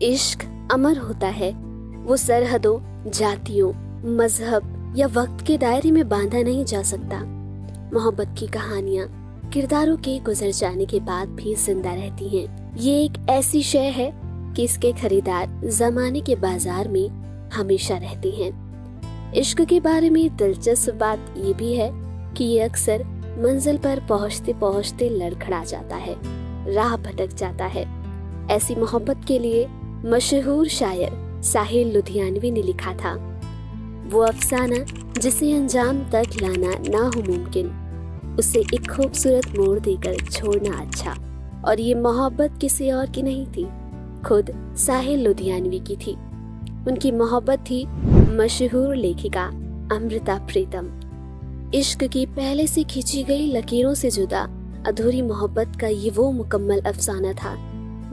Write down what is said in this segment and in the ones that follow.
इश्क अमर होता है। वो सरहदों, जातियों, मजहब या वक्त के दायरे में बांधा नहीं जा सकता। मोहब्बत की कहानियाँ किरदारों के गुजर जाने के बाद भी जिंदा रहती हैं। ये एक ऐसी शय है कि इसके खरीदार जमाने के बाजार में हमेशा रहते हैं। इश्क के बारे में दिलचस्प बात ये भी है कि ये अक्सर मंजिल पर पहुंचते पहुंचते लड़खड़ा जाता है, राह भटक जाता है। ऐसी मोहब्बत के लिए मशहूर शायर साहिर लुधियानवी ने लिखा था, वो अफसाना जिसे अंजाम तक लाना ना हो मुमकिन, उसे एक खूबसूरत मोड़ देकर छोड़ना अच्छा। और ये मोहब्बत किसी और की नहीं थी, खुद साहिर लुधियानवी की थी। उनकी मोहब्बत थी मशहूर लेखिका अमृता प्रीतम। इश्क की पहले से खींची गई लकीरों से जुदा अधूरी मोहब्बत का ये वो मुकम्मल अफसाना था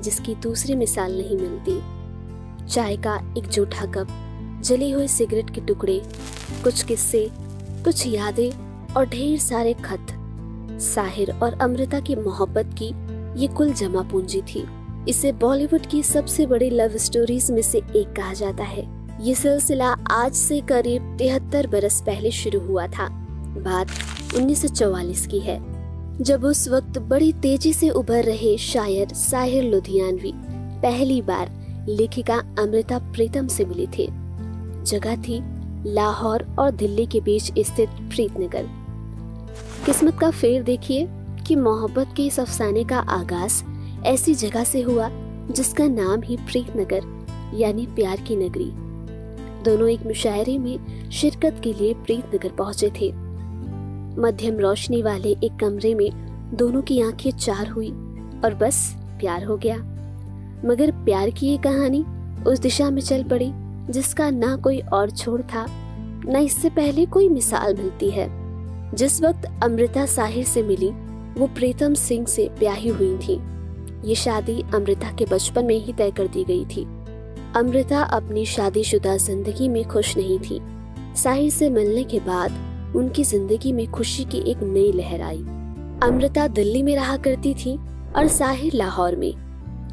जिसकी दूसरी मिसाल नहीं मिलती। चाय का एक जूठा कप, जली हुई सिगरेट के टुकड़े, कुछ किस्से, कुछ यादें और ढेर सारे खत। साहिर और अमृता की मोहब्बत की ये कुल जमा पूंजी थी। इसे बॉलीवुड की सबसे बड़ी लव स्टोरीज में से एक कहा जाता है। ये सिलसिला आज से करीब 73 बरस पहले शुरू हुआ था। बात 1944 की है, जब उस वक्त बड़ी तेजी से उभर रहे शायर साहिर लुधियानवी पहली बार लेखिका अमृता प्रीतम से मिले थे। जगह थी लाहौर और दिल्ली के बीच स्थित प्रीतनगर। किस्मत का फेर देखिए कि मोहब्बत के इस अफसाने का आगाज ऐसी जगह से हुआ जिसका नाम ही प्रीतनगर यानी प्यार की नगरी। दोनों एक मुशायरे में शिरकत के लिए प्रीतनगर पहुंचे थे। मध्यम रोशनी वाले एक कमरे में दोनों की आंखें चार हुई और बस प्यार हो गया। मगर प्यार की ये कहानी उस दिशा में चल पड़ी जिसका ना कोई और छोर था, न इससे पहले कोई मिसाल मिलती है। जिस वक्त अमृता साहिर से मिली वो प्रीतम सिंह से ब्याही हुई थी। ये शादी अमृता के बचपन में ही तय कर दी गई थी। अमृता अपनी शादीशुदा जिंदगी में खुश नहीं थी। साहिर से मिलने के बाद उनकी जिंदगी में खुशी की एक नई लहर आई। अमृता दिल्ली में रहा करती थी और साहिर लाहौर में।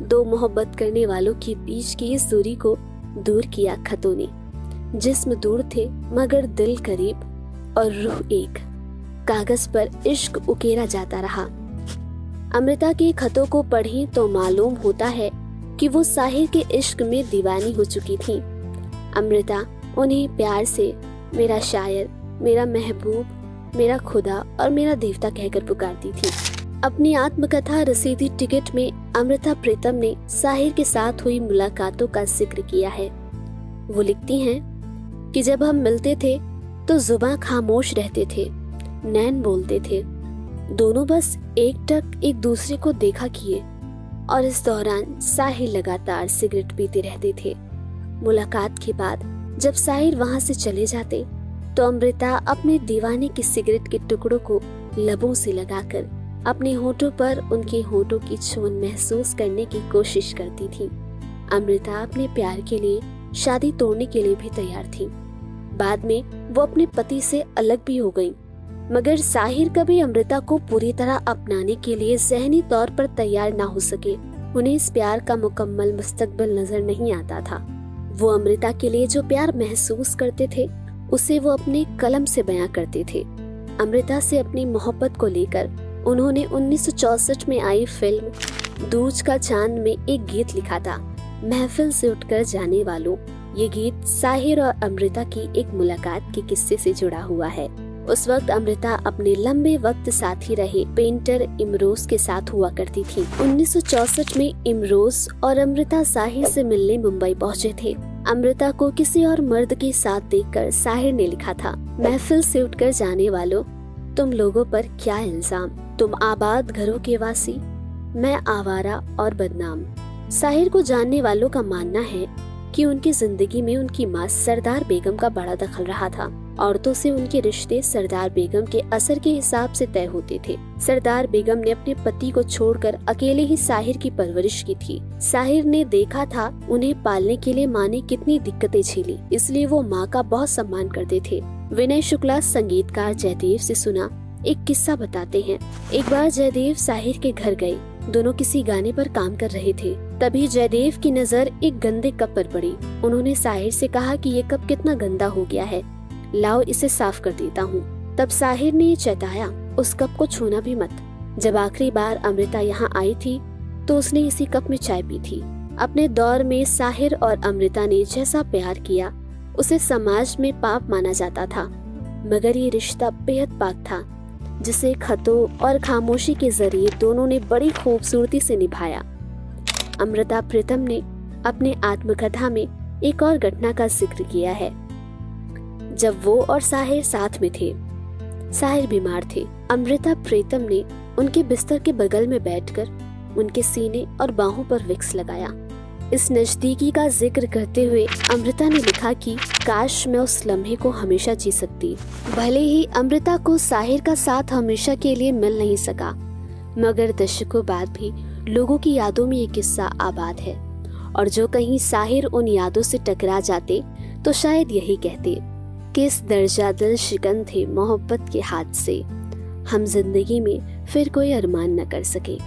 दो मोहब्बत करने वालों के बीच की इस दूरी को दूर किया खतों ने। जिस्म दूर थे मगर दिल करीब और रूह एक। कागज पर इश्क उकेरा जाता रहा। अमृता के खतों को पढ़ें तो मालूम होता है कि वो साहिर के इश्क में दीवानी हो चुकी थी। अमृता उन्हें प्यार से मेरा शायर, मेरा महबूब, मेरा खुदा और मेरा देवता कहकर पुकारती थी। अपनी आत्मकथा रसीदी टिकट में अमृता प्रीतम ने साहिर के साथ हुई मुलाकातों का जिक्र किया है। वो लिखती हैं कि जब हम मिलते थे तो जुबां खामोश रहते थे, नैन बोलते थे, दोनों बस एकटक एक दूसरे को देखा किए। और इस दौरान साहिर लगातार सिगरेट पीते रहते थे। मुलाकात के बाद जब साहिर वहां से चले जाते तो अमृता अपने दीवाने की सिगरेट के टुकड़ों को लबों से लगाकर अपने होठों पर उनके होठों की छून महसूस करने की कोशिश करती थी। अमृता अपने प्यार के लिए शादी तोड़ने के लिए भी तैयार थी। बाद में वो अपने पति से अलग भी हो गईं, मगर साहिर कभी अमृता को पूरी तरह अपनाने के लिए ज़हनी तौर पर तैयार ना हो सके। उन्हें इस प्यार का मुकम्मल मुस्तकबिल नजर नहीं आता था। वो अमृता के लिए जो प्यार महसूस करते थे उसे वो अपने कलम से बयां करते थे। अमृता से अपनी मोहब्बत को लेकर उन्होंने 1964 में आई फिल्म दूज का चांद में एक गीत लिखा था, महफिल से उठकर जाने वालों। ये गीत साहिर और अमृता की एक मुलाकात के किस्से से जुड़ा हुआ है। उस वक्त अमृता अपने लंबे वक्त साथी रहे पेंटर इमरोज के साथ हुआ करती थी। 1964 में इमरोज और अमृता साहिर से मिलने मुंबई पहुंचे थे। अमृता को किसी और मर्द के साथ देखकर साहिर ने लिखा था, महफिल से उठकर जाने वालों, तुम लोगों पर क्या इल्जाम, तुम आबाद घरों के वासी, मैं आवारा और बदनाम। साहिर को जानने वालों का मानना है कि उनकी जिंदगी में उनकी मां सरदार बेगम का बड़ा दखल रहा था। औरतों से उनके रिश्ते सरदार बेगम के असर के हिसाब से तय होते थे। सरदार बेगम ने अपने पति को छोड़कर अकेले ही साहिर की परवरिश की थी। साहिर ने देखा था उन्हें पालने के लिए माँ ने कितनी दिक्कतें झेली, इसलिए वो माँ का बहुत सम्मान करते थे। विनय शुक्ला संगीतकार जयदेव से सुना एक किस्सा बताते हैं। एक बार जयदेव साहिर के घर गए। दोनों किसी गाने पर काम कर रहे थे। तभी जयदेव की नजर एक गंदे कप पर पड़ी। उन्होंने साहिर से कहा कि ये कप कितना गंदा हो गया है, लाओ इसे साफ कर देता हूँ। तब साहिर ने चेताया, उस कप को छूना भी मत। जब आखिरी बार अमृता यहाँ आई थी तो उसने इसी कप में चाय पी थी। अपने दौर में साहिर और अमृता ने जैसा प्यार किया उसे समाज में पाप माना जाता था, मगर ये रिश्ता बेहद पाक था, जिसे खतों और खामोशी के जरिए दोनों ने बड़ी खूबसूरती से निभाया। अमृता प्रीतम ने अपने आत्मकथा में एक और घटना का जिक्र किया है। जब वो और साहिर साथ में थे, साहिर बीमार थे, अमृता प्रीतम ने उनके बिस्तर के बगल में बैठकर उनके सीने और बाहों पर विक्स लगाया। इस नजदीकी का जिक्र करते हुए अमृता ने लिखा कि काश मैं उस लम्हे को हमेशा जी सकती। भले ही अमृता को साहिर का साथ हमेशा के लिए मिल नहीं सका, मगर दशकों बाद भी लोगों की यादों में ये किस्सा आबाद है। और जो कहीं साहिर उन यादों से टकरा जाते तो शायद यही कहते, किस दर्जा दिल शिकन थे मोहब्बत के हाथ से, हम जिंदगी में फिर कोई अरमान न कर सके।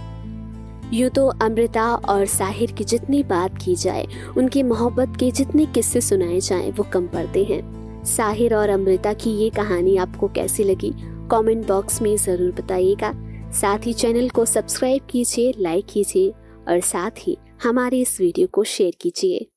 यूँ तो अमृता और साहिर की जितनी बात की जाए, उनकी मोहब्बत के जितने किस्से सुनाए जाएं, वो कम पड़ते हैं। साहिर और अमृता की ये कहानी आपको कैसी लगी, कमेंट बॉक्स में ज़रूर बताइएगा। साथ ही चैनल को सब्सक्राइब कीजिए, लाइक कीजिए और साथ ही हमारे इस वीडियो को शेयर कीजिए।